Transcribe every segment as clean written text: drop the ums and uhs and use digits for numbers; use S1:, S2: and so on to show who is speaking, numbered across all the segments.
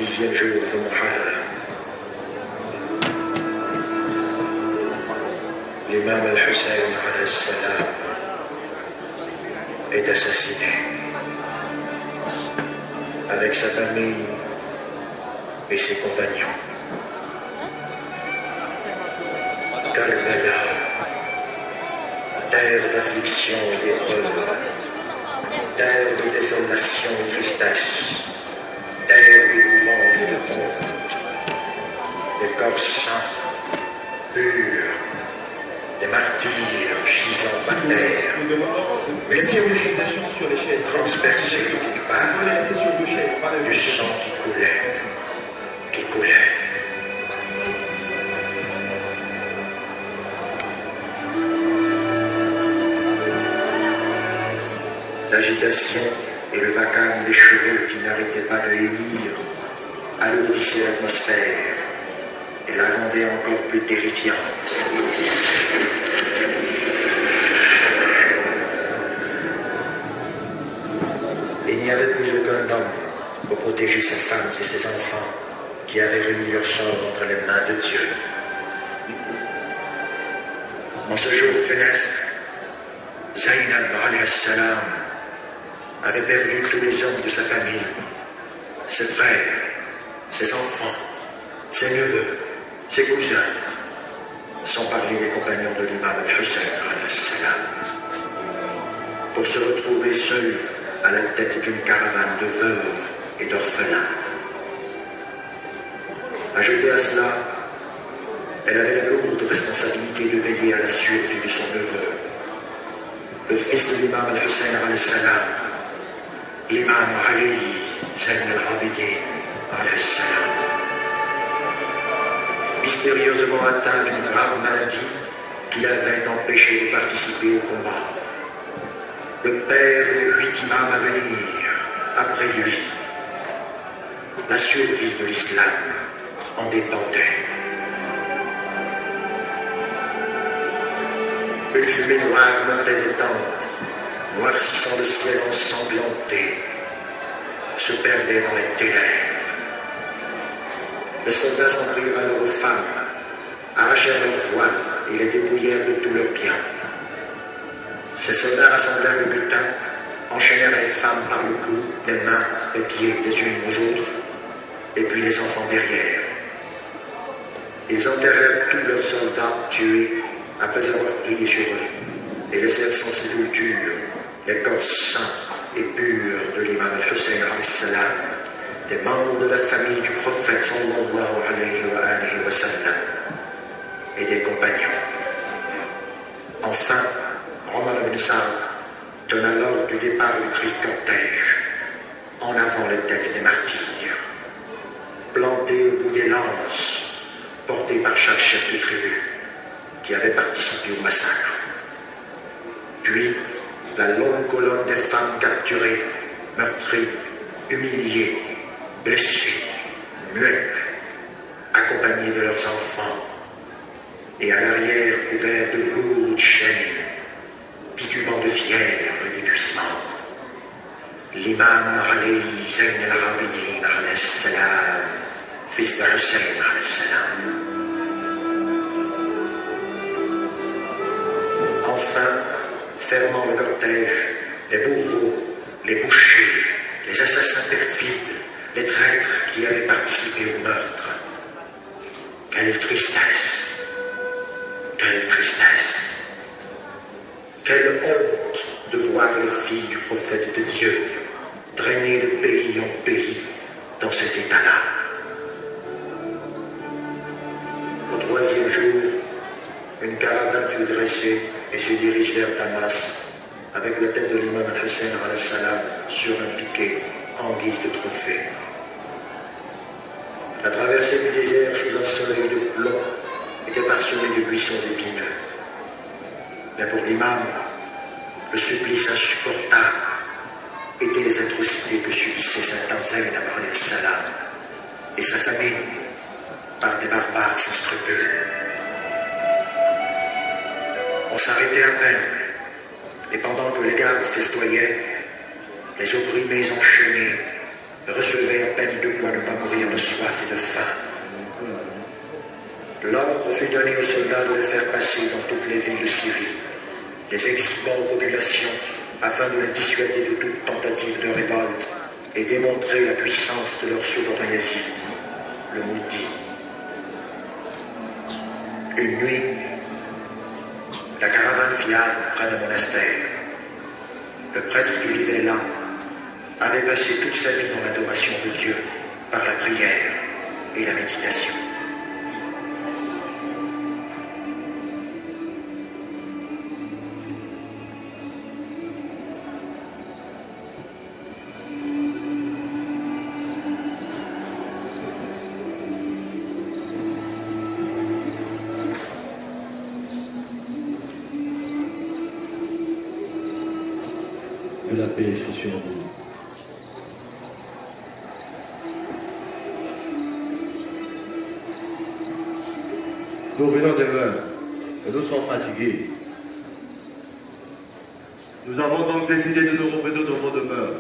S1: 10e jour de Muharram, l'imam al-Hussein alayhi salam est assassiné avec sa famille et ses compagnons. Karbala, terre d'affliction et d'épreuve, terre de désolation et tristesse, terre d'épouvante et de honte, des corps saints, purs, des martyrs gisant par terre, mutilés, transpercés de toutes parts, du sang qui coulait. L'agitation et le vacarme des chevaux qui n'arrêtaient pas de hennir alourdissaient l'atmosphère et la rendaient encore plus terrifiante. Il n'y avait plus aucun homme pour protéger ses femmes et ses enfants qui avaient remis leur sort entre les mains de Dieu. En ce jour funeste, Zaynab alayhi salam avait perdu tous les hommes de sa famille, ses frères, ses enfants, ses neveux, ses cousins, sans parler des compagnons de l'imam al-Hussein alayhi salam, pour se retrouver seul à la tête d'une caravane de veuves et d'orphelins. Ajoutée à cela, elle avait la lourde responsabilité de veiller à la survie de son neveu, le fils de l'imam al-Hussein alayhi salam, l'imam Ali Zayn al-Abidin alayhi salam, mystérieusement atteint d'une grave maladie qui l'avait empêché de participer au combat. Le père des 8 imams à venir après lui. La survie de l'islam en dépendait. Une fumée noire montait des tentes, noircissant le ciel ensanglanté, se perdait dans les ténèbres. Les soldats s'en prirent alors aux femmes, arrachèrent leurs voiles et les dépouillèrent de tous leurs biens. Ces soldats rassemblèrent le butin, enchaînèrent les femmes par le cou, les mains, les pieds les unes aux autres, et puis les enfants derrière. Ils enterrèrent tous leurs soldats tués après avoir prié sur eux, et laissèrent sans sépulture les corps saints et purs de l'imam al-Hussein alayhi salam, des membres de la famille du prophète sallallahu alayhi wa sallam, et des compagnons. Enfin, Omar ibn Saad donna l'ordre du départ du triste cortège, en avant les têtes des martyrs, plantés au bout des lances, portées par chaque chef de tribu qui avait participé au massacre. Puis, la longue colonne des femmes capturées, meurtries, humiliées, blessées, muettes, accompagnées de leurs enfants, et à l'arrière couverts de lourdes chaînes, titubant de fièvre et d'épuisement. L'imam Ali Zayn al-Abidin alayhi salam, fils de Hussein alayhi salam. Enfin, fermant le cortège, les bourreaux, les bouchers, les assassins perfides, les traîtres qui avaient participé au meurtre. Quelle tristesse! Quelle tristesse! Quelle honte de voir les filles du prophète de Dieu traîner de pays en pays dans cet état-là. Au 3e jour, une caravane fut dressée et se dirige vers Damas avec la tête de l'imam al-Hussein alayhi salam sur un piquet en guise de trophée. La traversée du désert sous un soleil de plomb était parsemée de buissons épineux. Mais pour l'imam, le supplice insupportable était les atrocités que subissait sa tante Zaynab alayhi salam et sa famille par des barbares sans scrupules. On s'arrêtait à peine, et pendant que les gardes festoyaient, les opprimés enchaînés recevait à peine de quoi ne pas mourir de soif et de faim. L'ordre fut donné aux soldats de les faire passer dans toutes les villes de Syrie, les exhibant aux populations afin de les dissuader de toute tentative de révolte et démontrer la puissance de leur souverain Yazid, le maudit. Une nuit, la caravane fiable près d'un monastère. Le prêtre qui vivait là avait passé toute sa vie dans l'adoration de Dieu par la prière et la méditation.
S2: Que la paix soit sur vous.
S3: Nous venons de meurtre et nous sommes fatigués. Nous avons donc décidé de nous reposer dans vos demeures.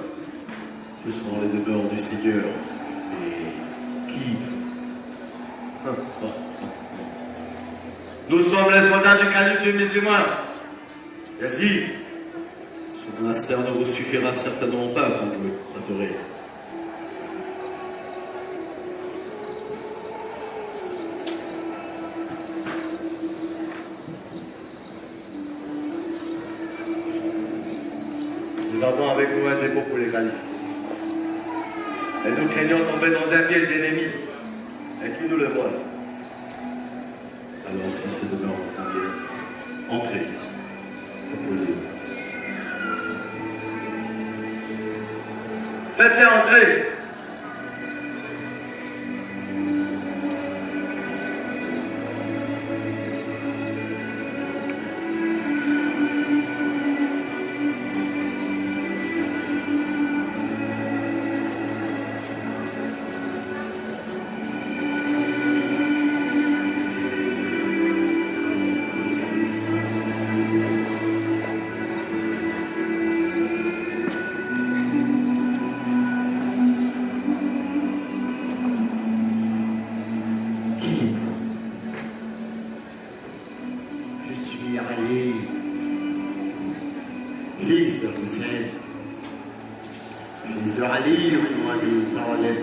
S2: Ce sont les demeures du Seigneur. Et qui
S3: Nous sommes les soldats du calife du musulman. Yazid.
S2: ce monastère ne vous suffira certainement pas quand vous le prêterez.
S3: Nous avons avec nous un dépôt pour les califes. Et nous craignons tomber dans un piège d'ennemis et qui nous le vole.
S2: Alors si ces demeures vous conviennent, entrez, reposez-vous.
S3: Faites-les entrer.
S4: Ali, fils de Hussein, fils de Ali ibn Abi Talib,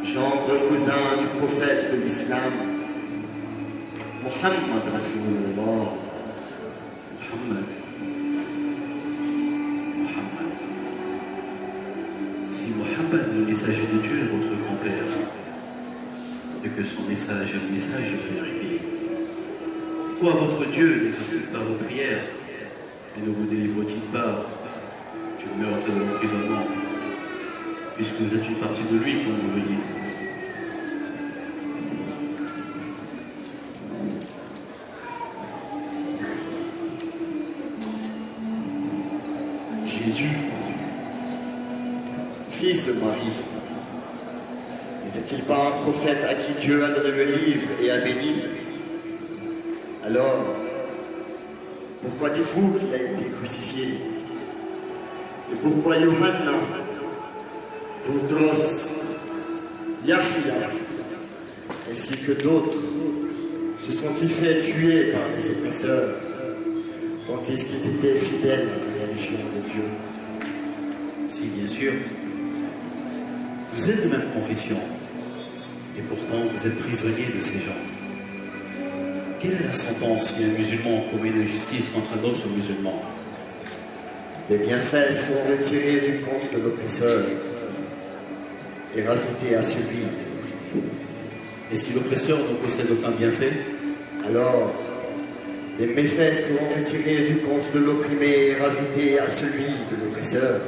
S4: gendre cousin du prophète de l'islam, Muhammad Rasulullah.
S2: Muhammad. Si Muhammad, le messager de Dieu, est votre grand-père, et que son message est le message de vérité, pourquoi votre Dieu n'exauce pas vos prières et ne vous délivre-t-il pas du meurtre de l'emprisonnement, puisque vous êtes une partie de lui, comme vous le dites?
S4: Jésus, fils de Marie, n'était-il pas un prophète à qui Dieu a donné le livre et a béni? Alors, pourquoi dites-vous qu'il a été crucifié? Et pourquoi Yohanna, Boutros, Yahya, ainsi que d'autres, se sont-ils fait tuer par les oppresseurs, tandis qu'ils étaient fidèles à la religion de Dieu?
S2: Si, bien sûr. Vous êtes de même confession, et pourtant vous êtes prisonnier de ces gens. Quelle est la sentence si un musulman commet une injustice contre un autre musulman?
S4: Des bienfaits sont retirés du compte de l'oppresseur et rajoutés à celui de l'opprimé.
S2: Et si l'oppresseur ne possède aucun bienfait?
S4: Alors, les méfaits seront retirés du compte de l'opprimé et rajoutés à celui de l'oppresseur.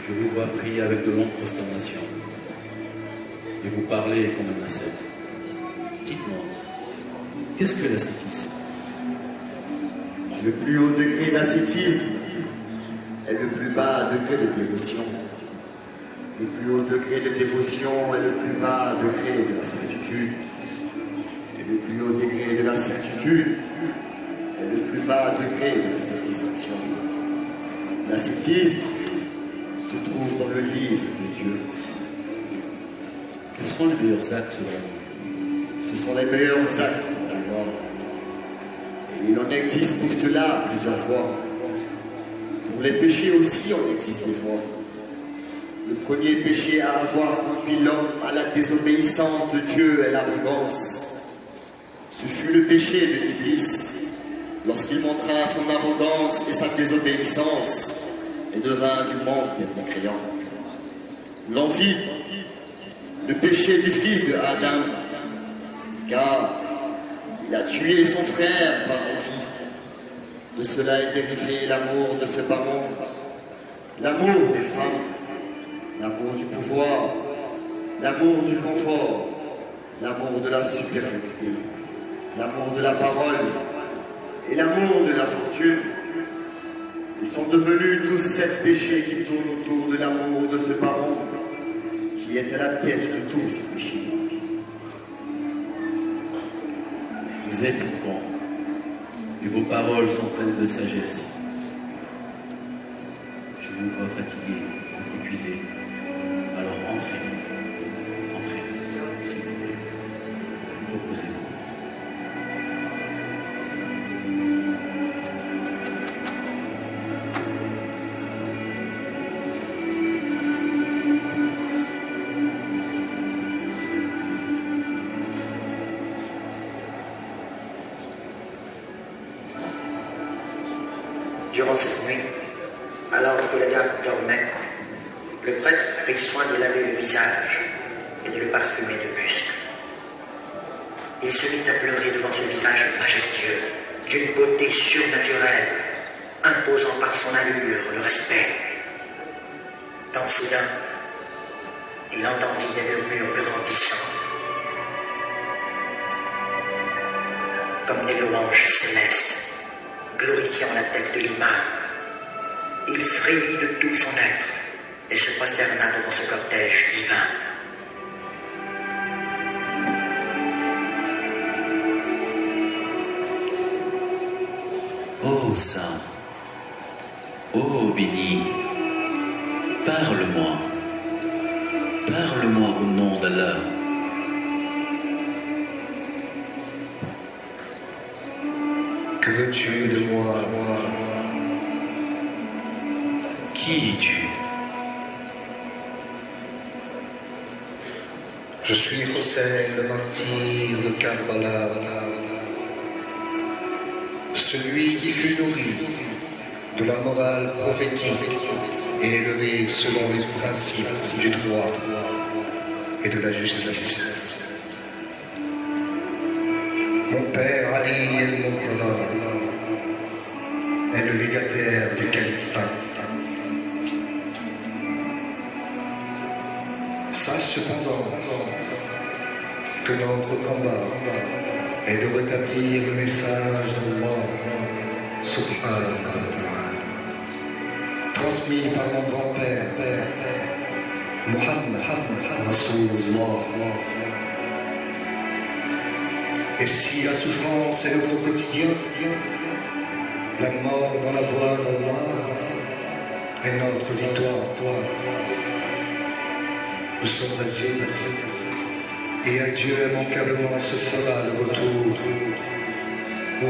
S2: Je vous vois prier avec de longues prosternations et vous parlez comme un ascète. Dites-moi, qu'est-ce que l'ascétisme?
S4: Le plus haut degré d'ascétisme est le plus bas degré de dévotion. Le plus haut degré de dévotion est le plus bas degré de la certitude. Et le plus haut degré de la certitude est le plus bas degré de la satisfaction. ascétisme se trouve dans le livre de Dieu.
S2: Quels sont les meilleurs actes de l'amour?
S4: Ce sont les meilleurs actes de la mort. Et il en existe pour cela plusieurs fois. Pour les péchés aussi, on existe des fois. Le premier péché à avoir conduit l'homme à la désobéissance de Dieu est l'arrogance. Ce fut le péché de l'Iblis, lorsqu'il montra son arrogance et sa désobéissance, et devint du manque des mécréants. L'envie, le péché du fils de Adam, car il a tué son frère par envie. De cela est dérivé l'amour de ce bas monde, l'amour des femmes, l'amour du pouvoir, l'amour du confort, l'amour de la supériorité, l'amour de la parole et l'amour de la fortune. Ils sont devenus tous sept péchés qui tournent autour de l'amour de ce bas monde, qui est à la tête de tous ces péchés.
S2: Vous êtes bon, et vos paroles sont pleines de sagesse. Je vous vois fatigué, vous êtes épuisé. Alors entrez, s'il vous plaît. Reposez-vous.
S1: Durant cette nuit, alors que la dame dormait, le prêtre prit soin de laver le visage et de le parfumer de musc. Il se mit à pleurer devant ce visage majestueux, d'une beauté surnaturelle, imposant par son allure le respect. Quand soudain, il entendit des murmures grandissants, comme des louanges célestes, glorifiant la tête de l'imam. Il frémit de tout son être et se prosterna devant ce cortège divin.
S2: Ô Saint, ô béni, parle-moi, parle-moi au nom d'Allah.
S5: Que veux-tu de moi?
S2: Qui es-tu?
S5: Je suis Hossein, le martyr de Karbala, celui qui fut nourri de la morale prophétique et élevé selon les principes du droit et de la justice. Mon père Ali el-Murtada est le légataire du califat. Sache cependant que notre combat est de rétablir le message d'Allah subhanahu wa ta'ala, transmis par mon grand-père, Muhammad Rasulullah. Et si la souffrance est notre quotidien, la mort dans la voie d'Allah est notre victoire. Nous sommes à Dieu, et à Dieu immanquablement se fera le retour. Ô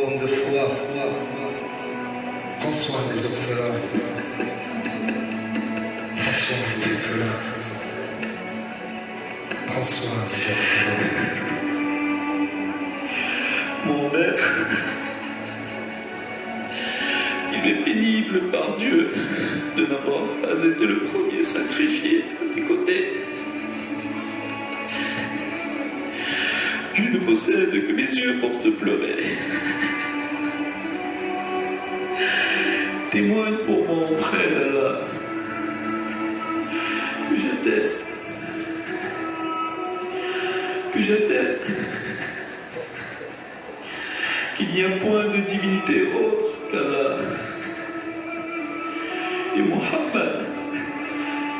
S5: homme de foi, prends soin des orphelins, prends soin des orphelins, prends soin des orphelins.
S2: Mon maître, il est pénible par Dieu de n'avoir pas été le premier sacrifié à tes côtés. Je ne possède que mes yeux pour te pleurer. Témoigne pour moi auprès d'Allah que j'atteste qu'il n'y a point de divinité autre qu'Allah. Et Muhammad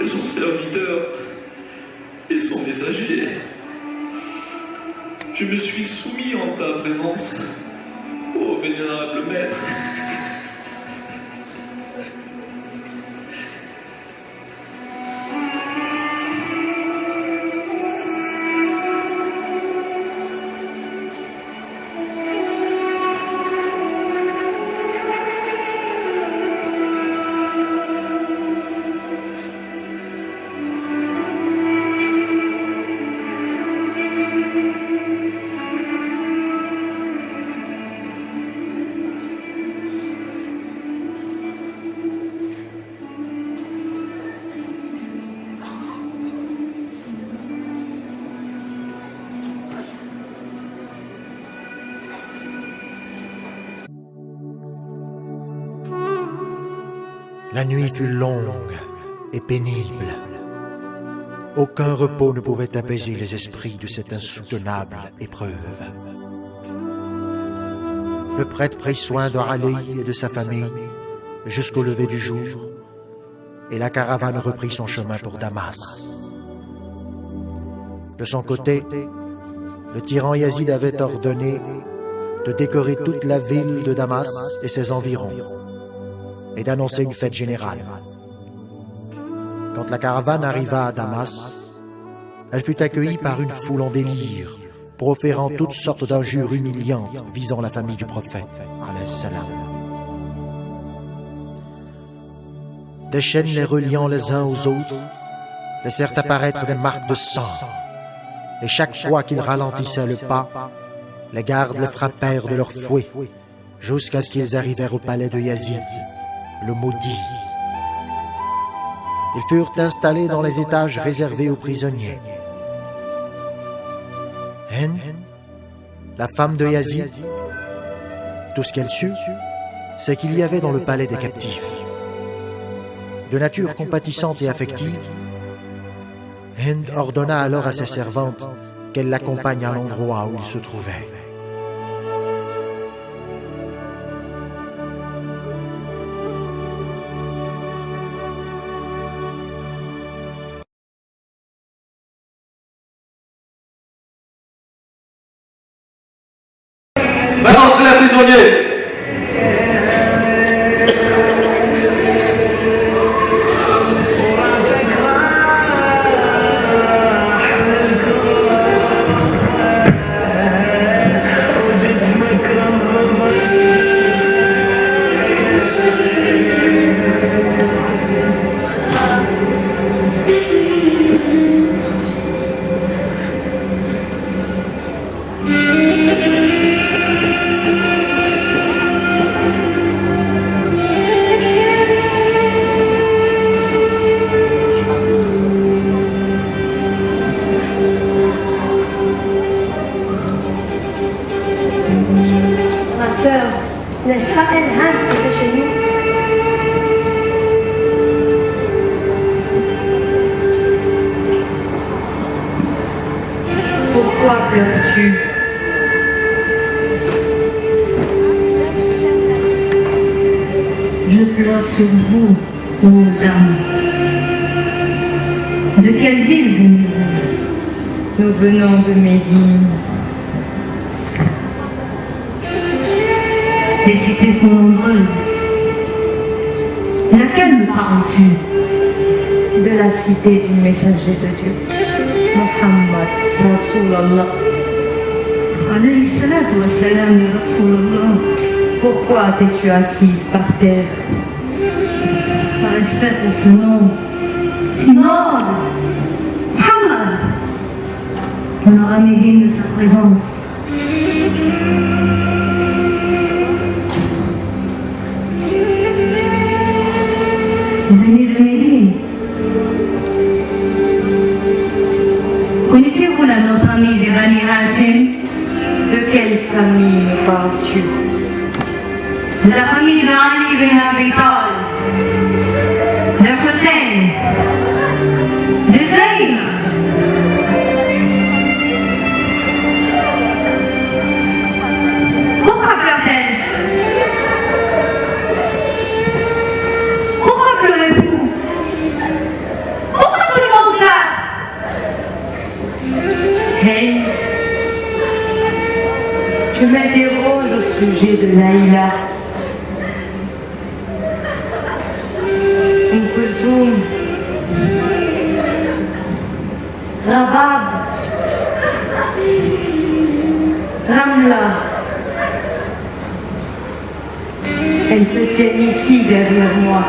S2: est son serviteur et son messager. Je me suis soumis en ta présence, ô vénérable maître.
S6: La nuit fut longue et pénible. Aucun repos ne pouvait apaiser les esprits de cette insoutenable épreuve. Le prêtre prit soin de Ali et de sa famille jusqu'au lever du jour, et la caravane reprit son chemin pour Damas. De son côté, le tyran Yazid avait ordonné de décorer toute la ville de Damas et ses environs, et d'annoncer une fête générale. Quand la caravane arriva à Damas, elle fut accueillie par une foule en délire, proférant toutes sortes d'injures humiliantes visant la famille du prophète, alayhi salam. Des chaînes les reliant les uns aux autres laissèrent apparaître des marques de sang, et chaque fois qu'ils ralentissaient le pas, les gardes les frappèrent de leurs fouets, jusqu'à ce qu'ils arrivèrent au palais de Yazid, le maudit. Ils furent installés dans les étages réservés aux prisonniers. Hind, la femme de Yazid, tout ce qu'elle sut, c'est qu'il y avait dans le palais des captifs. De nature compatissante et affective, Hind ordonna alors à ses servantes qu'elles l'accompagnent à l'endroit où il se trouvait.
S7: Va rentrer la prisonnier.
S8: N'est-ce pas Elhan qui était chez nous? Pourquoi pleures-tu?
S9: Je pleure sur vous, ô dame. De quelle ville venez-vous?
S8: Nous venons de Médine.
S9: Les cités sont nombreuses. Laquelle me parles-tu?
S8: De la cité du messager de Dieu, Muhammad Rasulallah.
S9: Alayhi salatu wa salam, ya Rasulallah.
S8: Pourquoi t'es-tu assise par terre?
S9: Par respect pour ce nom si noble, Muhammad, on aura mérite de sa présence. Venez de Médine. Connaissez-vous la noble famille de Bani Hashim?
S8: De quelle famille me parles-tu?
S9: De la famille de Ali bin Abi Talib, de Hussein, de Zayn. Pourquoi pleure-t-elle? Pourquoi pleurez-vous? Pourquoi tout le monde pleure?
S8: Hind, tu m'interroges au sujet de Laïla. Kulthum, Rabab, Ramla. Elles se tiennent ici derrière moi,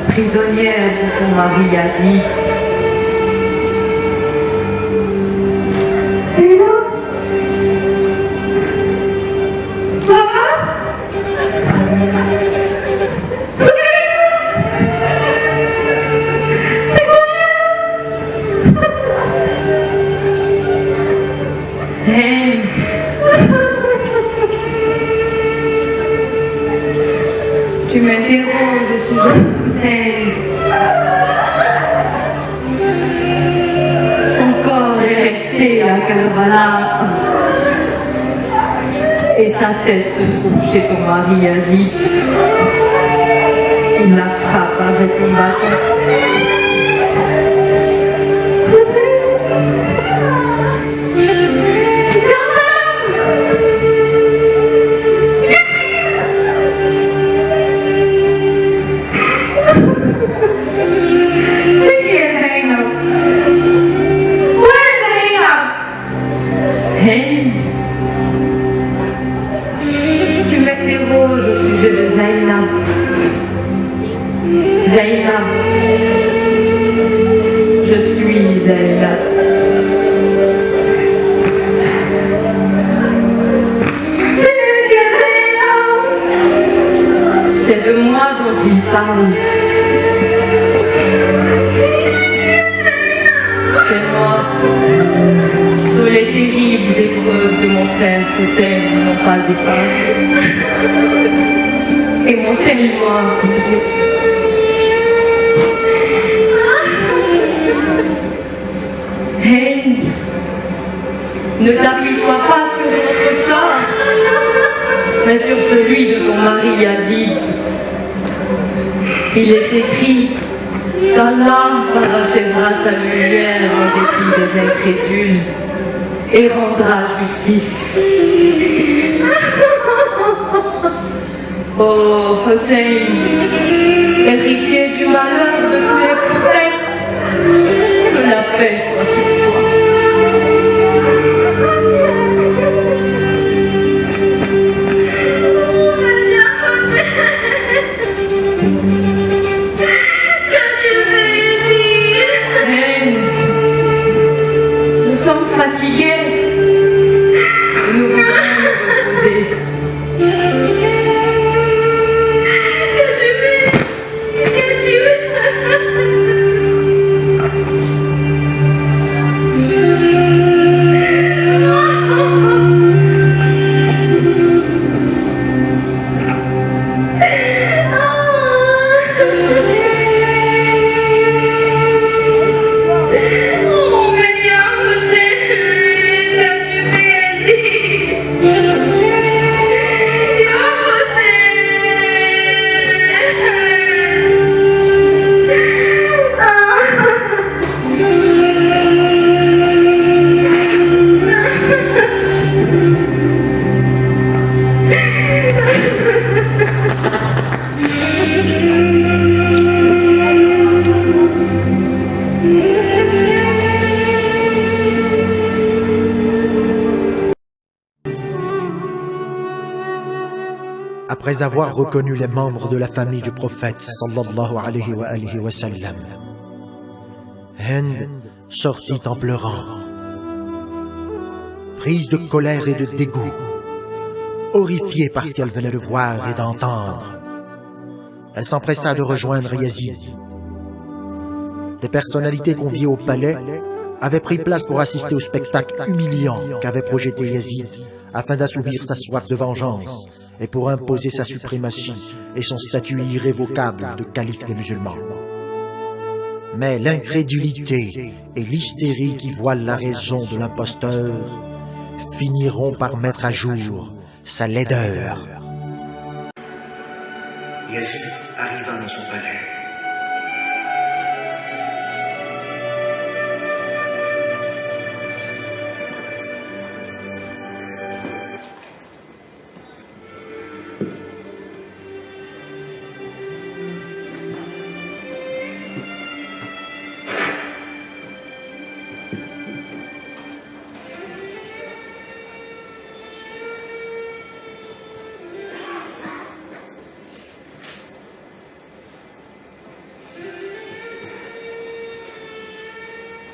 S8: prisonnières de ton mari Yazid.
S9: Et là? Papa?
S8: Tu m'interroges au sujet de Hussein. Son corps est resté à Karbala. Et sa tête se trouve chez ton mari Yazid. Il la frappe avec un bâton. Tu m'interroges au sujet de Zainab. Zainab. Je suis Zainab. C'est de moi dont il parle. C'est moi. Tous les terribles épreuves de mon frère Hussein n'ont pas épargné et m'ont tellement affligé. Hind, ne t'appuie-toi pas sur notre sort, mais sur celui de ton mari Yazid. Il est écrit qu'Allah parachèvera sa lumière en dépit des incrédules et rendra justice. Oh Hussein, héritier du malheur de tous les prophètes, que la paix soit sur toi. Nous sommes fatigués. Nous voulons nous reposer.
S6: Après avoir reconnu les membres de la famille du prophète sallallahu alayhi wa sallam, Hind sortit en pleurant, prise de colère et de dégoût, horrifiée par ce qu'elle venait de voir et d'entendre. Elle s'empressa de rejoindre Yazid. Des personnalités conviées au palais avaient pris place pour assister au spectacle humiliant qu'avait projeté Yazid afin d'assouvir sa soif de vengeance et pour imposer sa suprématie et son statut irrévocable de calife des musulmans. Mais l'incrédulité et l'hystérie qui voilent la raison de l'imposteur finiront par mettre à jour sa laideur.
S1: Yazid arriva dans son palais.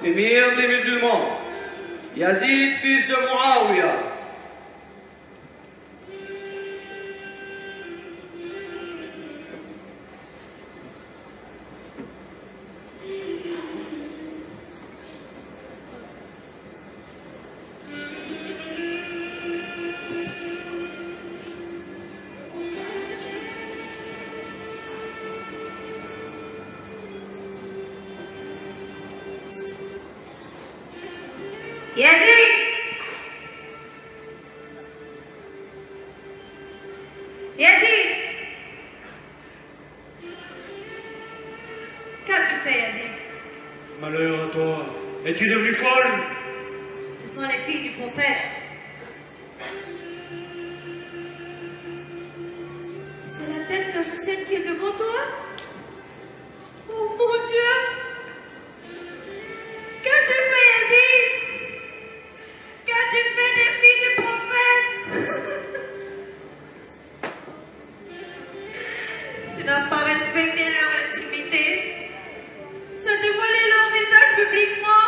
S7: Émir des musulmans, Yazid, fils de Muawiyah.
S3: Es-tu devenue folle?
S10: Ce sont les filles du prophète. C'est la tête de Hussein qui est devant toi? Oh mon Dieu! Qu'as-tu fait, Yazid? Qu'as-tu fait des filles du prophète? Tu n'as pas respecté leur intimité. Tu as dévoilé leur visage publiquement.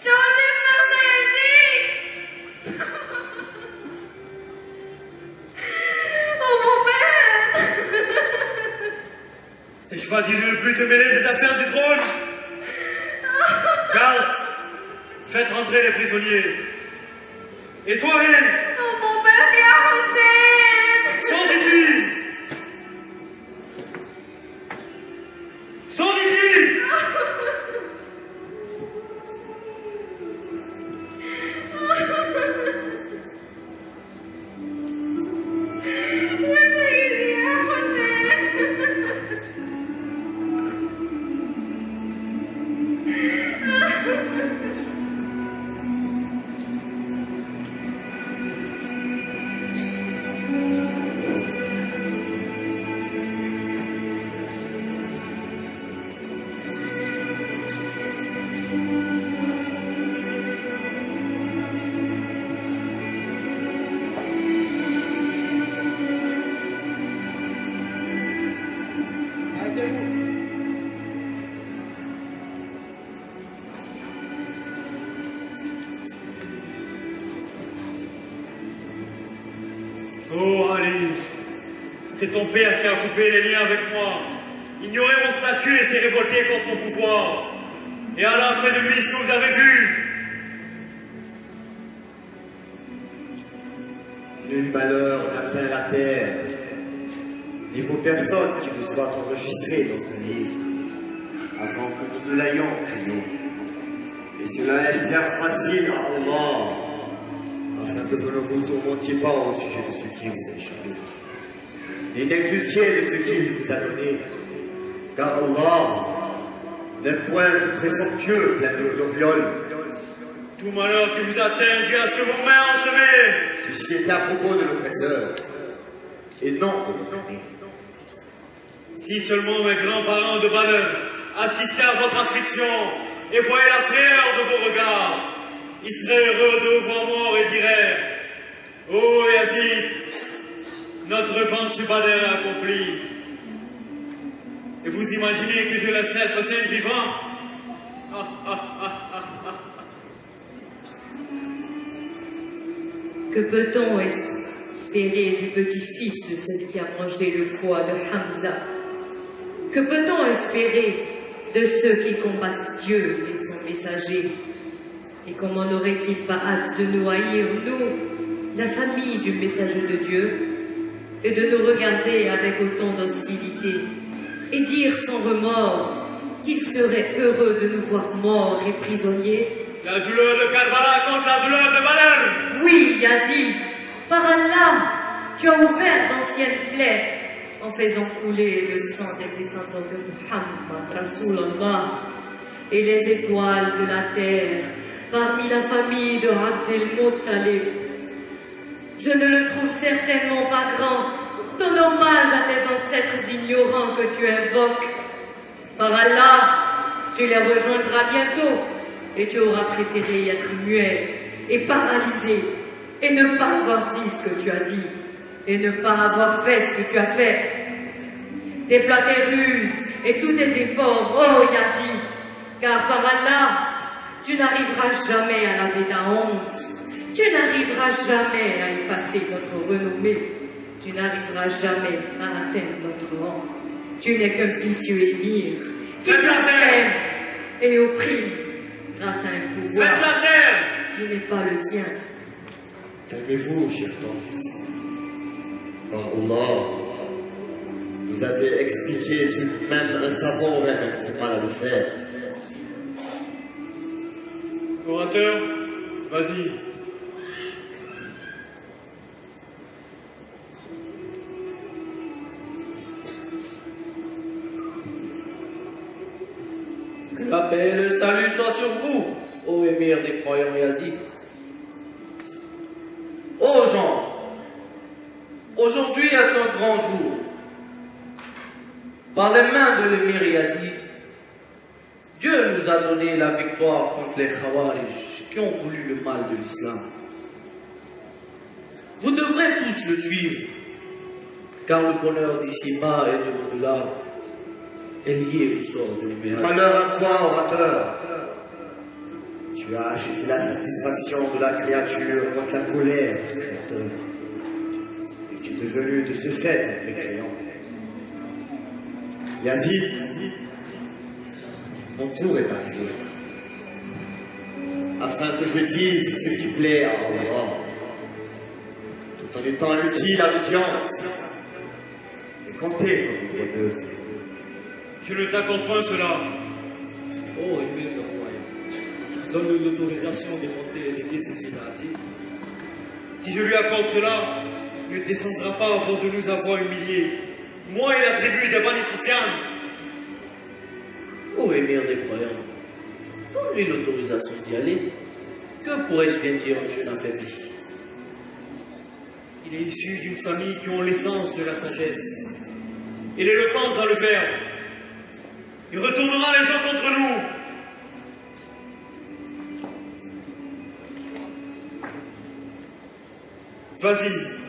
S10: Tu as osé faire ça, Yazid? Oh mon père!
S3: T'ai-je pas dit de ne plus te mêler des affaires du trône? Garde, faites rentrer les prisonniers. Et toi, Hind,
S10: Oh mon père, il a Hussein!
S3: sors d'ici! Sors d'ici!
S10: Ya Sayyidi, ya Hussein!
S3: Oh Ali, c'est ton père qui a coupé les liens avec moi, ignoré mon statut et s'est révolté contre mon pouvoir. Et Allah fait de lui ce que vous avez vu.
S4: Nul malheur n'atteint la terre. Il faut personne qui ne soit enregistré dans un livre avant que nous ne l'ayons fait nous. Et cela est certes facile à Allah, afin que vous ne vous tourmentiez pas au sujet de ce qui vous a échappé. Et n'exultiez de ce qu'il vous a donné, car Allah n'est point tout présomptueux, plein de gloriole.
S3: Tout malheur qui vous atteint, Dieu a ce que vos mains ont semé.
S4: Ceci est à propos de l'oppresseur, et non de l'opprimé.
S3: Si seulement mes grands-parents de Badr assistaient à votre affliction et voyaient la frayeur de vos regards, ils seraient heureux de vous voir mort et diraient: Oh Yazid, notre revanche sur Badr est accomplie. Et vous imaginez que je laisserai le Hussein vivant?
S8: Que peut-on espérer du petit-fils de celle qui a mangé le foie de Hamza? Que peut-on espérer de ceux qui combattent Dieu et son messager? Et comment n'aurait-il pas hâte de nous haïr, nous, la famille du messager de Dieu, et de nous regarder avec autant d'hostilité, et dire sans remords qu'il serait heureux de nous voir morts et prisonniers?
S3: La douleur de Karbala contre la douleur de Badr.
S8: Oui, Yazid, par Allah, tu as ouvert d'anciennes plaies en faisant couler le sang des descendants de Muhammad, Rasulallah, et les étoiles de la terre parmi la famille de Abdel Muttalib. Je ne le trouve certainement pas grand, ton hommage à tes ancêtres ignorants que tu invoques. Par Allah, tu les rejoindras bientôt, et tu auras préféré y être muet et paralysé, et ne pas avoir dit ce que tu as dit, et ne pas avoir fait ce que tu as fait. Déploie tes ruses et tous tes efforts, oh Yazid, car par Allah, tu n'arriveras jamais à laver ta honte, tu n'arriveras jamais à effacer notre renommée, tu n'arriveras jamais à atteindre notre rang. Tu n'es qu'un vicieux émir qui blasphème et opprime grâce à un pouvoir qui n'est pas le tien.
S4: Calmez-vous, cher Tans. Par Allah, vous avez expliqué ce que même un savant aurait même du mal à le faire.
S3: Orateur, vas-y.
S7: Que la paix et le salut soient Yazid. Ô gens, aujourd'hui est un grand jour. Par les mains de l'émir Yazid, Dieu nous a donné la victoire contre les Khawarij qui ont voulu le mal de l'islam. Vous devrez tous le suivre, car le bonheur d'ici-bas et de l'au-delà est lié au sort de l'émir.
S4: Malheur à toi, orateur. Tu as acheté la satisfaction de la créature contre la colère du Créateur. Et tu es devenu de ce fait un mécréant. Yazid, mon tour est arrivé. Afin que je dise ce qui plaît à Allah, tout en étant utile à l'audience et compter comme une bonne œuvre.
S3: Je ne t'accorde point cela.
S11: Oh, émir de croyants, donne-nous l'autorisation de monter l'église Binati.
S3: Si je lui accorde cela, il ne descendra pas avant de nous avoir humiliés. Moi et la tribu des Bani Soufiane.
S7: Ô émir des croyants, donne-lui l'autorisation d'y aller. Que pourrais-je bien dire un jeune affaibli?
S3: Il est issu d'une famille qui ont l'essence de la sagesse et l'éloquence dans le verbe. Il retournera les gens contre nous. Vas-y.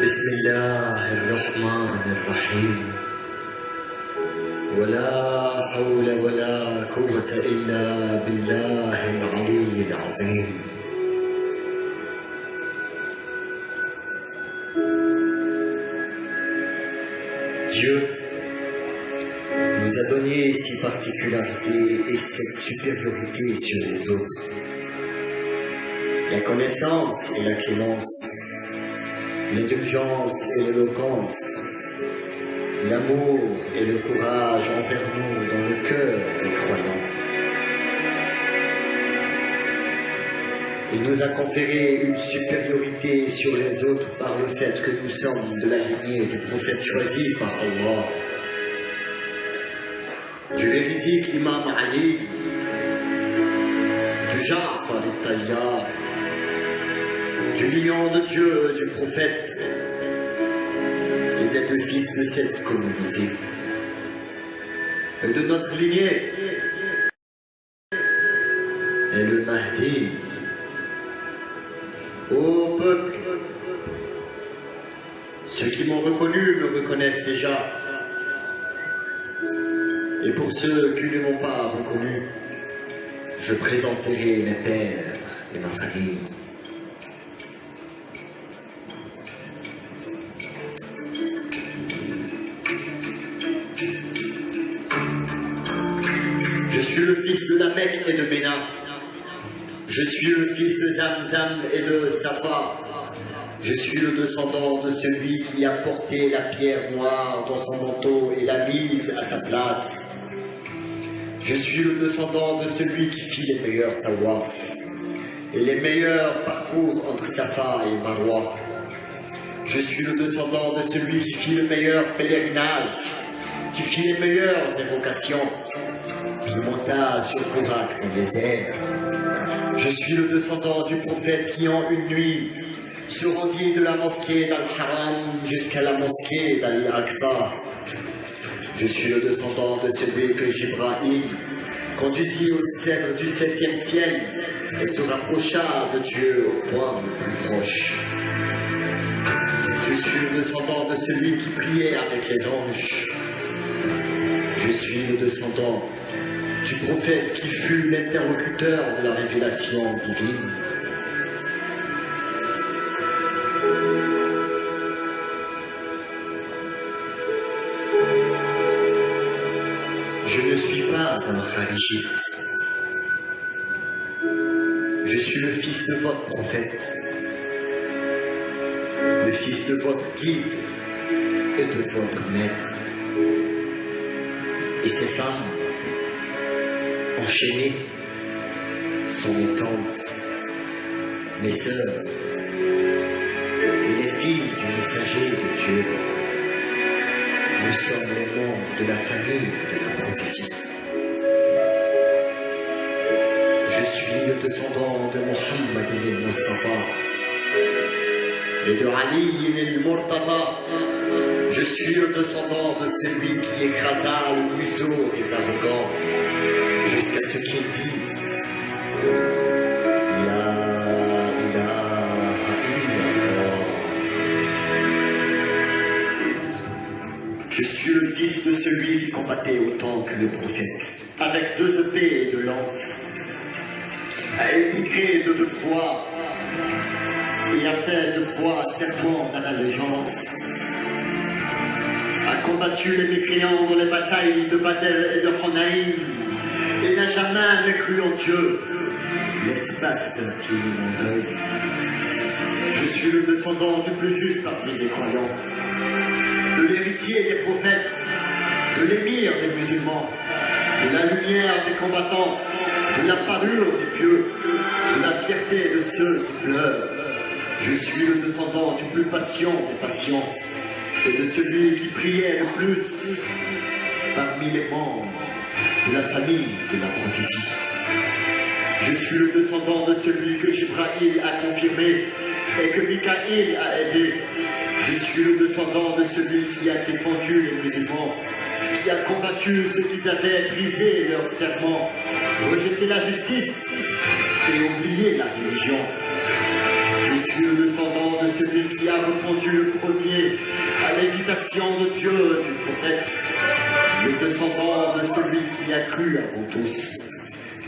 S1: بسم الله الرحمن الرحيم ولا حول ولا قوة إلا بالله العلي العظيم. Dieu nous a donné ces particularités et cette supériorité sur les autres. La connaissance et la clémence, l'indulgence et l'éloquence, l'amour et le courage envers nous dans le cœur des croyants. Il nous a conféré une supériorité sur les autres par le fait que nous sommes de la lignée du prophète choisi par Allah, du véridique imam Ali, du Ja'far al-Tayyar, du lion de Dieu, du prophète, et des deux fils de cette communauté, et de notre lignée, et le Mahdi. Ô peuple, ceux qui m'ont reconnu me reconnaissent déjà, et pour ceux qui ne m'ont pas reconnu, je présenterai mes pères et ma famille. Je suis le fils de la Mecque et de Ména. Je suis le fils de Zamzam et de Safa. Je suis le descendant de celui qui a porté la pierre noire dans son manteau et l'a mise à sa place. Je suis le descendant de celui qui fit les meilleurs tawaf et les meilleurs parcours entre Safa et Marwa. Je suis le descendant de celui qui fit le meilleur pèlerinage, qui fit les meilleures invocations, qui monta sur Bourak dans les airs. Je suis le descendant du prophète qui en une nuit se rendit de la mosquée d'Al-Haram jusqu'à la mosquée d'Al-Aqsa. Je suis le descendant de celui que Jibril conduisit au cèdre du 7e ciel et se rapprocha de Dieu au point le plus proche. Je suis le descendant de celui qui priait avec les anges. Je suis le descendant du prophète qui fut l'interlocuteur de la révélation divine.
S4: Je ne suis pas un kharijite. Je suis le fils de votre prophète, le fils de votre guide et de votre maître. Et ces femmes, enchaînées, sont mes tantes, mes sœurs, les filles du messager de Dieu. Nous sommes les membres de la famille de la prophétie. Je suis le descendant de Mohammed ibn Mustafa et de Ali ibn Murtada. Je suis le descendant de celui qui écrasa le museau des arrogants jusqu'à ce qu'ils disent La ilaha illallah. Je suis le fils de celui qui combattait autant que le prophète, avec 2 épées et 2 lances, a émigré de 2 fois et a fait 2 fois serment dans l'allégeance, a combattu les mécréants dans les batailles de Badr et de Hunayn et n'a jamais cru en Dieu l'espace d'un film d'œil. Je suis le descendant du plus juste parmi les croyants, de l'héritier des prophètes, de l'émir des musulmans, de la lumière des combattants, de la parure des pieux, de la fierté de ceux qui pleurent. Je suis le descendant du plus patient des patients et de celui qui priait le plus parmi les membres de la famille de la prophétie. Je suis le descendant de celui que Jibril a confirmé et que Mikaïl a aidé. Je suis le descendant de celui qui a défendu les musulmans, qui a combattu ceux qui avaient brisé leur serment, rejeté la justice et oublié la religion. Je suis le descendant de celui qui a répondu le premier à l'invitation de Dieu du prophète, le descendant de celui qui a cru avant tous,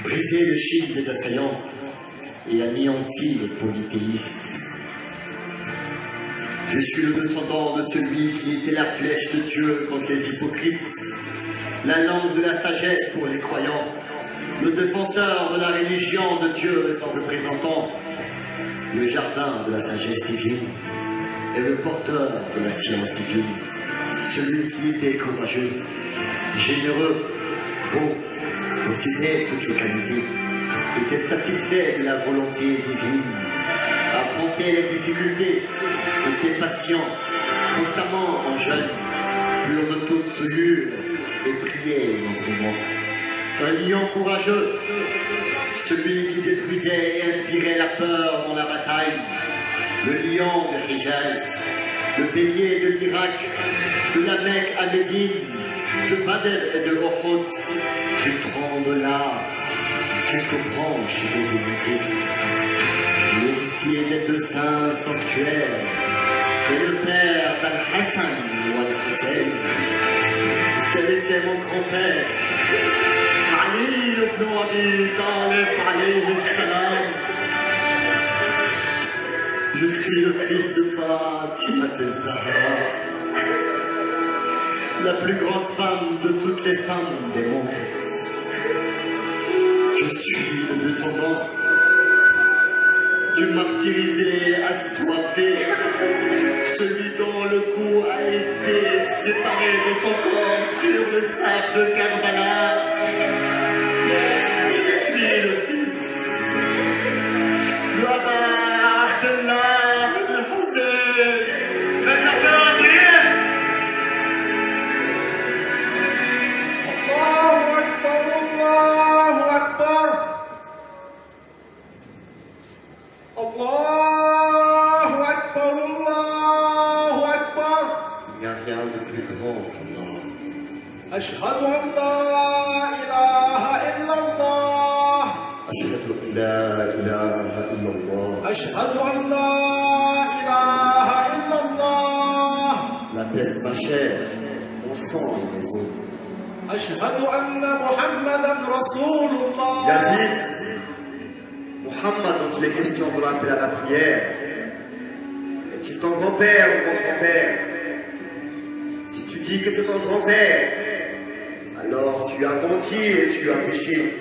S4: brisé le chic des assaillants et anéanti les polythéistes. Je suis le descendant de celui qui était la flèche de Dieu contre les hypocrites, la langue de la sagesse pour les croyants, le défenseur de la religion de Dieu et son représentant, le jardin de la sagesse divine et le porteur de la science divine, celui qui était courageux, généreux, beau, possédait toutes les qualités, était satisfait de la volonté divine, affrontait les difficultés, était patient, constamment en jeûne, pur de toute souillure et priait énormément. Un lion courageux, celui qui détruisait et inspirait la peur dans la bataille, le lion de Hijaz, le bélier de l'Irak, de la Mecque à Médine, de Badr et de Uhud, du tronc de l'art jusqu'aux branches des émigrés, l'héritier des 2 saints sanctuaires, et le père d'Al-Hassan ou Al-Hussein. Quel était mon grand-père? Ali ibn Abi Talib alayhi salam. Je suis le fils de Fatima az-Zahra, la plus grande femme de toutes les femmes des mondes. Je suis le descendant du martyrisé assoiffé, celui dont le cou a été séparé de son corps sur le sable de Karbala. Je suis le fils de Abba Abdallah al-Hussein. Faites la peur à Adrien. Allahu Akbar, Allahu Akbar. Allahu Akbar, Allahu Akbar. Il n'y a rien de plus grand qu'Allah. Ashhadu an la ilaha illallah. Ashhadu an la ilaha illallah. Ashhadu an la ilaha illallah. La peste ma chair, mon sang et mes os. Ashhadu anna Muhammadan Rasulullah. Yazid, Muhammad dont il est question de l'appel à la prière, est-il ton grand-père ou mon grand-père? Si tu dis que c'est ton grand-père, Alors tu as menti et tu as péché.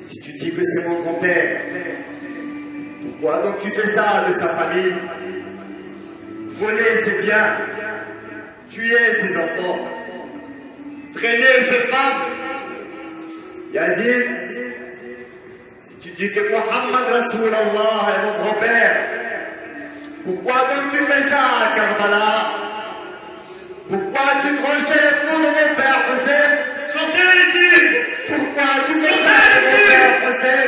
S4: Et si tu dis que c'est mon grand-père, pourquoi donc tu fais ça de sa famille? Voler ses biens, tuer ses enfants, traîner ses femmes. Yazid, si tu dis que Mohammed Rasulallah est mon grand-père, pourquoi donc tu fais ça à Karbala? Pourquoi tu tranchais les peaux de mon père Hussein?
S3: Sortez ici!
S4: Pourquoi tu fais ça à mon père Hussein?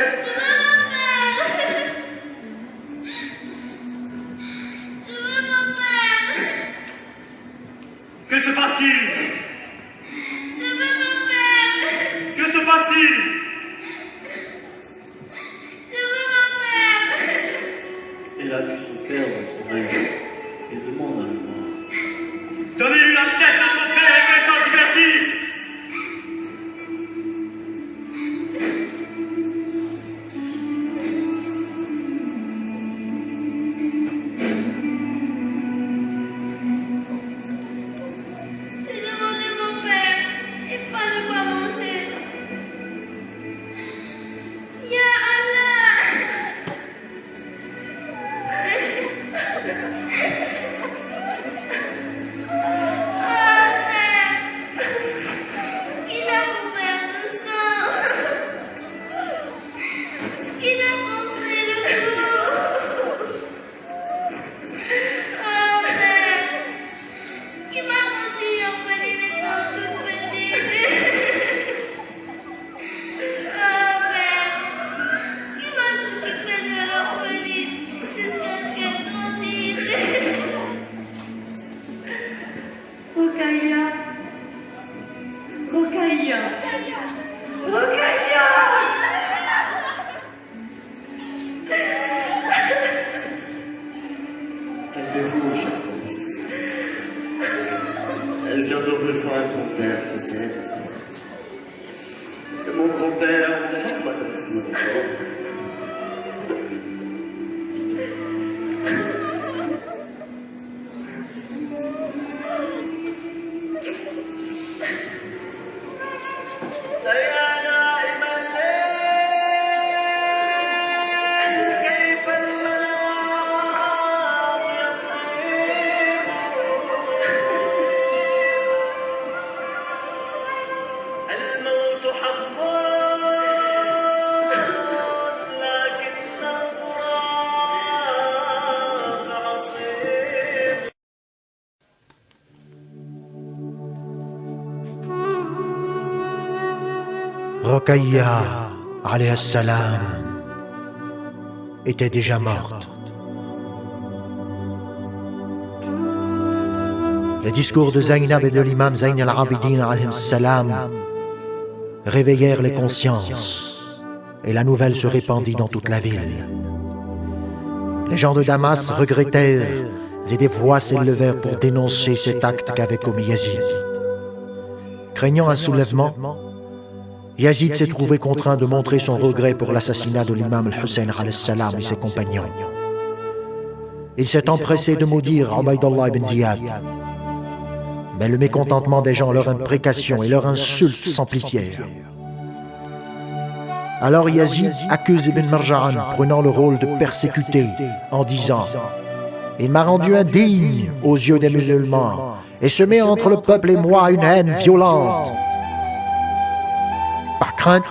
S3: Que se passe-t-il? Que se passe-t-il?
S7: Il a vu son cœur dans son rêve. Il demande à le voir.
S3: Donnez-lui la tête de son père et qu'il s'en divertisse!
S10: J'ai demandé mon père et pas de quoi manger. Ya Allah! Oh père! Il a couvert de sang. Il a montré le cou. Oh père! Il m'a menti orpheline étant toute petite. Oh père! Il m'a tout de suite de l'orpheline jusqu'à ce qu'elle grandisse.
S8: Rokhaya. Rokhaya. Rokhaya.
S4: Calmez-vous, chère Candice. Elle vient de rejoindre mon père Hussein. Et mon grand-père, Mohammed Rasulallah.
S6: Rokhaya, alayhi salam, était déjà morte. Les discours de Zainab et de l'imam Zayn al-Abidin alayhi salam réveillèrent les consciences et la nouvelle se répandit dans toute la ville. Les gens de Damas regrettèrent et des voix s'élevèrent pour dénoncer cet acte qu'avait commis Yazid. Craignant un soulèvement, Yazid s'est trouvé contraint de montrer son regret pour l'assassinat de l'imam al-Hussein alayhi salam et ses compagnons. Il s'est empressé de maudire Ubaydullah ibn Ziyad. Mais le mécontentement des gens, leur imprécation et leur insulte s'amplifièrent. Alors Yazid accuse Ibn Marja'an, prenant le rôle de persécuté, en disant « Il m'a rendu indigne aux yeux des musulmans et se met entre le peuple et moi une haine violente. » Par crainte,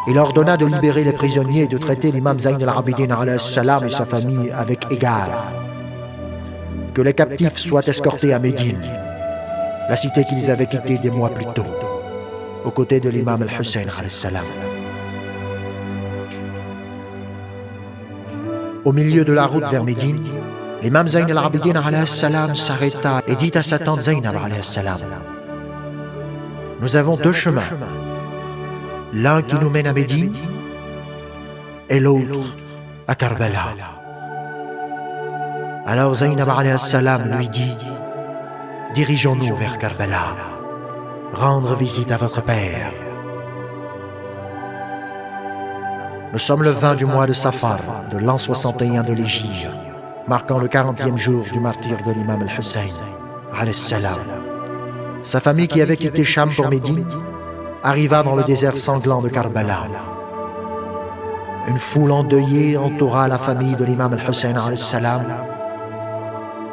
S6: il ordonna de libérer les prisonniers et de traiter l'imam Zayn al-Abidin alayhi salam et sa famille avec égard. Que les captifs soient escortés à Médine, la cité qu'ils avaient quittée des mois plus tôt, aux côtés de l'imam al-Hussein alayhi salam. Au milieu de la route vers Médine, l'imam Zayn al-Abidin alayhi salam s'arrêta et dit à sa tante Zaynab alayhi salam: Nous avons deux chemins, l'un qui nous mène à Médine et l'autre à Karbala. Alors Zaynab alayhi salam lui dit: Dirigeons-nous vers Karbala, rendre visite à votre père. Nous sommes le 20 du mois de Safar, de l'an 61 de l'Hégire, marquant le 40e jour du martyre de l'imam al-Hussein, alayhi salam. Sa famille qui avait quitté Cham pour Médine arriva dans le désert sanglant de Karbala. Une foule endeuillée entoura la famille de l'imam al-Hussein alayhi salam.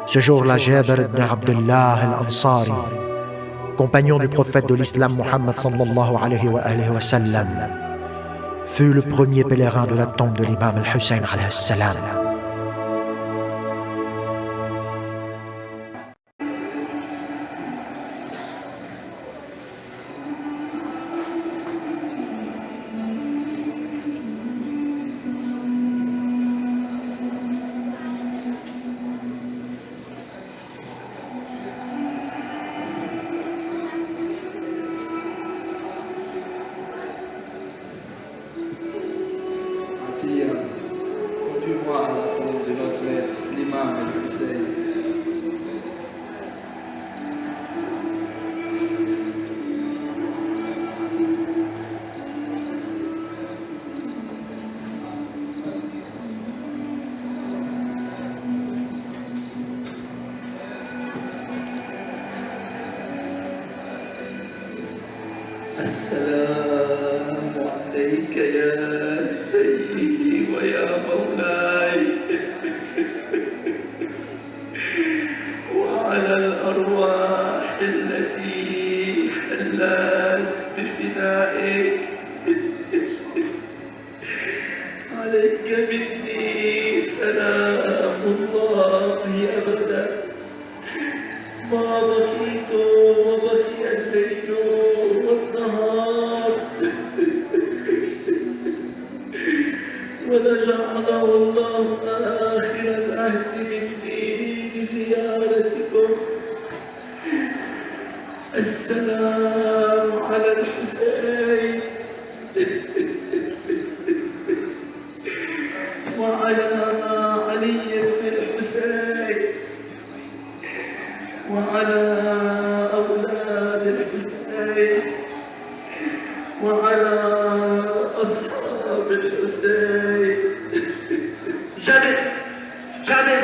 S6: Ce jour-là, Jabir ibn Abdullah al-Ansari, compagnon du prophète de l'islam Muhammad sallallahu alayhi wa sallam, fut le premier pèlerin de la tombe de l'imam al-Hussein alayhi salam.
S12: Conduis-moi à la tombe de notre maître, l'imam al-Hussein. السلام عليك يا سيدي ويا مولاي وعلى الأرواح التي حلت بفدائك عليك مني سلام الله أبدا ما بقيت وبقي الليل والنهار ولجعله الله آخر العهد مني لزيارتكم. السلام على الحسين وعلى علي بن الحسين وعلى أولاد الحسين وعلى أصحاب الحسين.
S13: Jamais,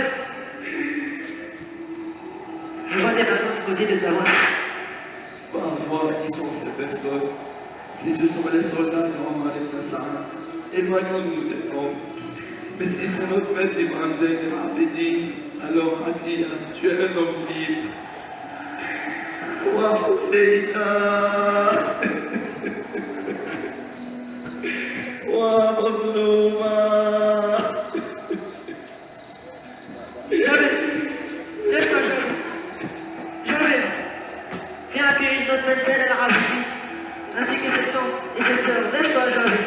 S13: je vois des personnes du côté de Damas.
S12: Va voir qui sont ces personnes. Si ce sont les soldats de Omar ibn Saad, éloignons-nous des tombes. Mais si c'est notre maître Imam Zayn al-Abidin, alors Atiya, tu es un homme libre. Wa Husseina wa Mazlouma.
S13: Laisse-moi, Jamais. Viens accueillir notre maître Zayn al-Abidin, ainsi que ses tantes et ses sœurs. Laisse-toi, Jamais.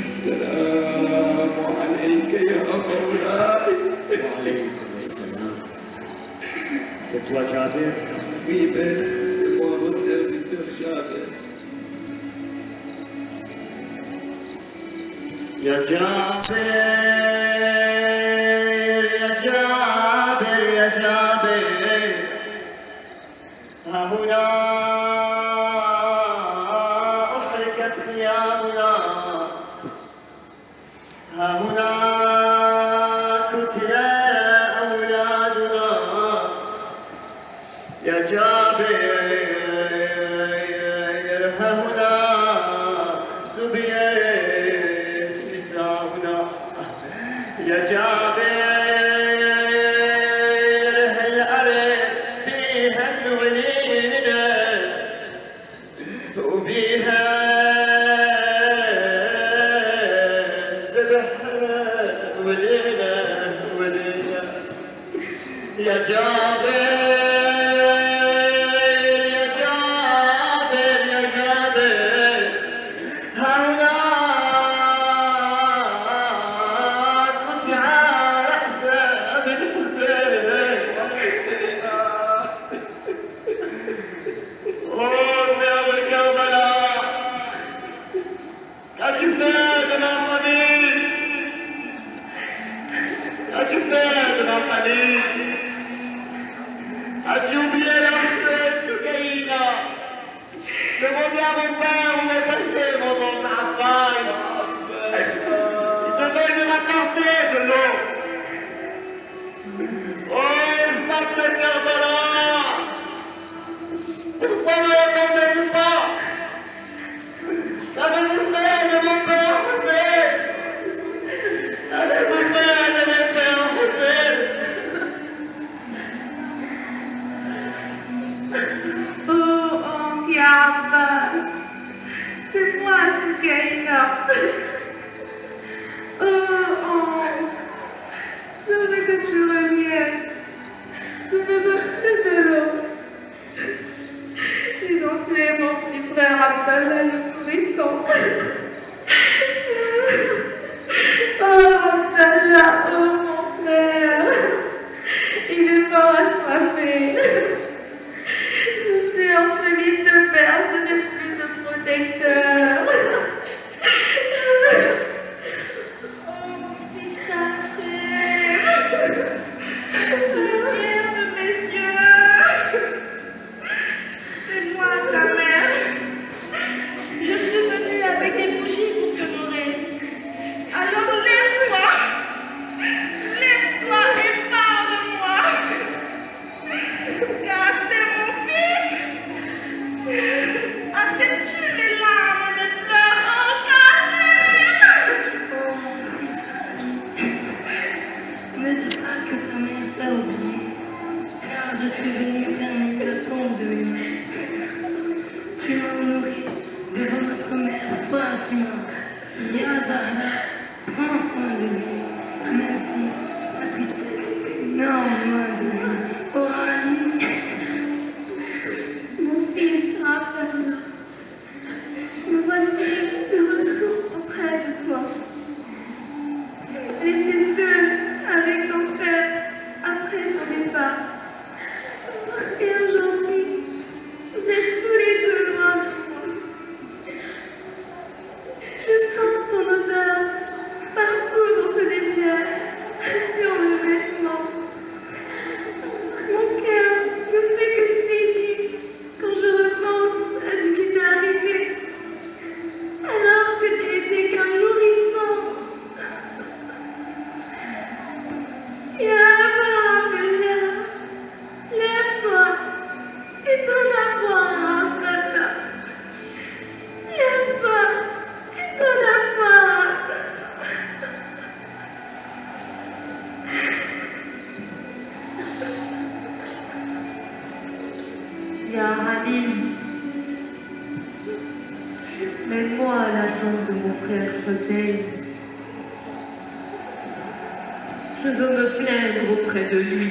S12: السلام عليك يا مولاي.
S4: وعليكم السلام. C'est toi, Jabir?
S12: Oui, maître, c'est moi, votre serviteur Jabir.
S4: يا جابر يا جابر يا جابر ها هنا أحرقت خيامنا ها هنا قتل أولادنا يا جابر ها هنا سبيت نساؤنا يا جابر هالأرض بيها الولينا وبيها ذبح ولينا ولينا يا جابر يا جابر يا جابر هنا قطع رأس بالحسين ومن كربلاء أجفاد ما خبير أجفاد ma famille. As-tu oublié lorsque Soukaïna demandait à mon père où est passé mon oncle Abbas? Il devait lui rapporter de l'eau. Oh, sac de Karbala! Pourquoi ne répondez-vous pas? Qu'avez-vous fait de mon père Hussein? Qu'avez-vous fait de mon père Hussein?
S10: Oh, oncle Abbas, c'est moi, Soukaïna. Oh, oncle, je veux que tu reviennes. Je ne veux plus de l'eau. Ils ont tué mon petit frère Abdallah, le nourrisson. Oh, Abdallah, oh mon frère. Il est mort assoiffé. Je suis orpheline de père, je n'ai plus de protecteur. Oh, mon fils Kassem. Lumière de mes yeux. C'est moi, ta mère. Je suis venue avec des bougies pour te nourrir. Alors lève-toi. Lève-toi et parle-moi. Car c'est mon fils. Acceptes-tu mes larmes, mes pleurs, oh Kassem? Oh mon fils, ne dis pas que ta mère t'a oublié, car je suis venue faire une tombe de lui. Tu m'as honoré devant notre mère Fatima. Ya Zahra, prends soin de lui, même si la tristesse est énorme de lui. Oh Ali, mon fils Abdallah, me voici de retour auprès de toi. Tu m'as laissé seul avec ton père après ton départ. Et aujourd'hui, vous êtes tous les deux loin de moi. Je sens ton odeur partout dans ce désert, sur mes vêtements. Mon cœur ne fait que saigner quand je repense à ce qui t'est arrivé, alors que tu n'étais qu'un nourrisson. Ya Abdallah, lève-toi et donne à boire à Abdallah. Lève-toi et donne à boire à Abdallah. Ya Halim, mets-moi à la tombe de mon frère Hussein. Je veux me plaindre auprès de lui.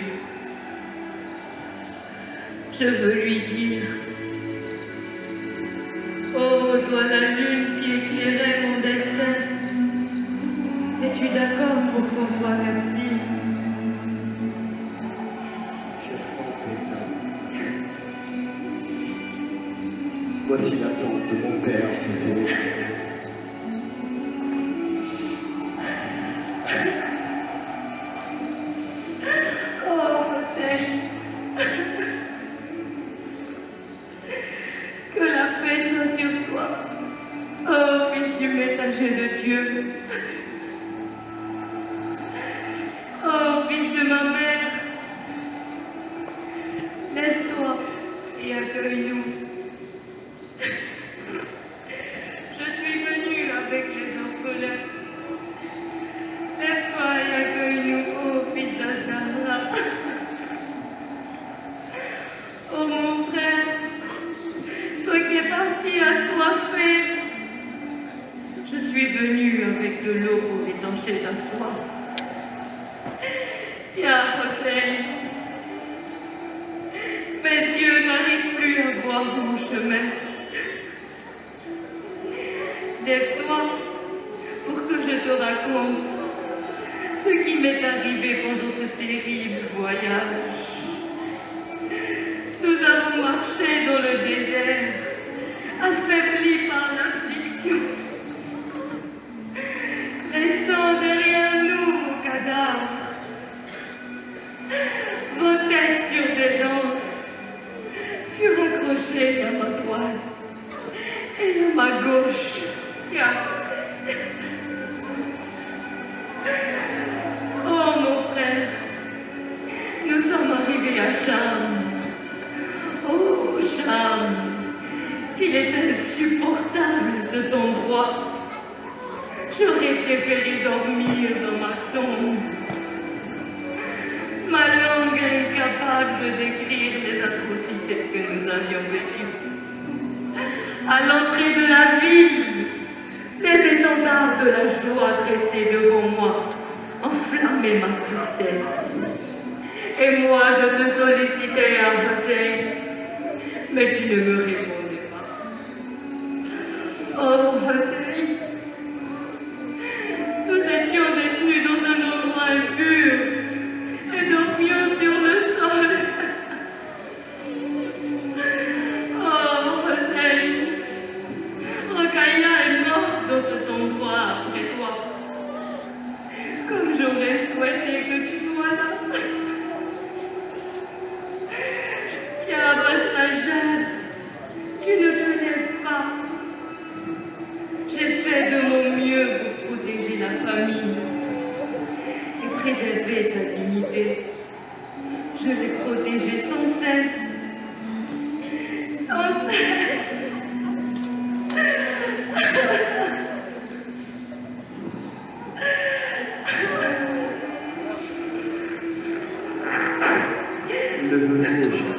S10: Je veux lui dire: oh, toi la lune qui éclairait mon destin, es-tu d'accord pour qu'on soit captif?
S4: Voici la tombe de mon père Hussein.
S10: Oh, Hussein, que la paix soit sur toi, oh fils du messager de Dieu, oh fils de ma mère, lève-toi et accueille-nous. Je suis venue avec les orphelins. Lève-toi et accueille-nous, oh fils d'Azahra. Oh mon frère, toi qui es parti assoiffé, je suis venue avec de l'eau pour étancher ta soif. Ya Hussein, mes yeux n'arrivent plus à voir mon chemin. Lève-toi pour que je te raconte ce qui m'est arrivé pendant ce terrible voyage. Nous avons marché dans le désert, affaiblis par l'affliction, laissant derrière nous vos cadavres.
S8: est insupportable cet endroit. J'aurais préféré dormir dans ma tombe. Ma langue est incapable de décrire les atrocités que nous avions vécues. À l'entrée de la ville, les étendards de la joie dressés devant moi enflammaient ma tristesse. Et moi, je te sollicitais à Hussein, mais tu ne me répondais pas. Oh, Hussein, nous étions détenus dans un endroit impur et dormions sur le sol. Oh, Hussein, Rokhaya est morte dans cet endroit après toi. Comme j'aurais souhaité que tu sois là. Ya Bassajad, tu ne te lèves pas. J'ai fait de mon mieux pour protéger la famille et préserver sa dignité. Je l'ai protégée sans cesse. Sans cesse.
S2: Le veuf rouge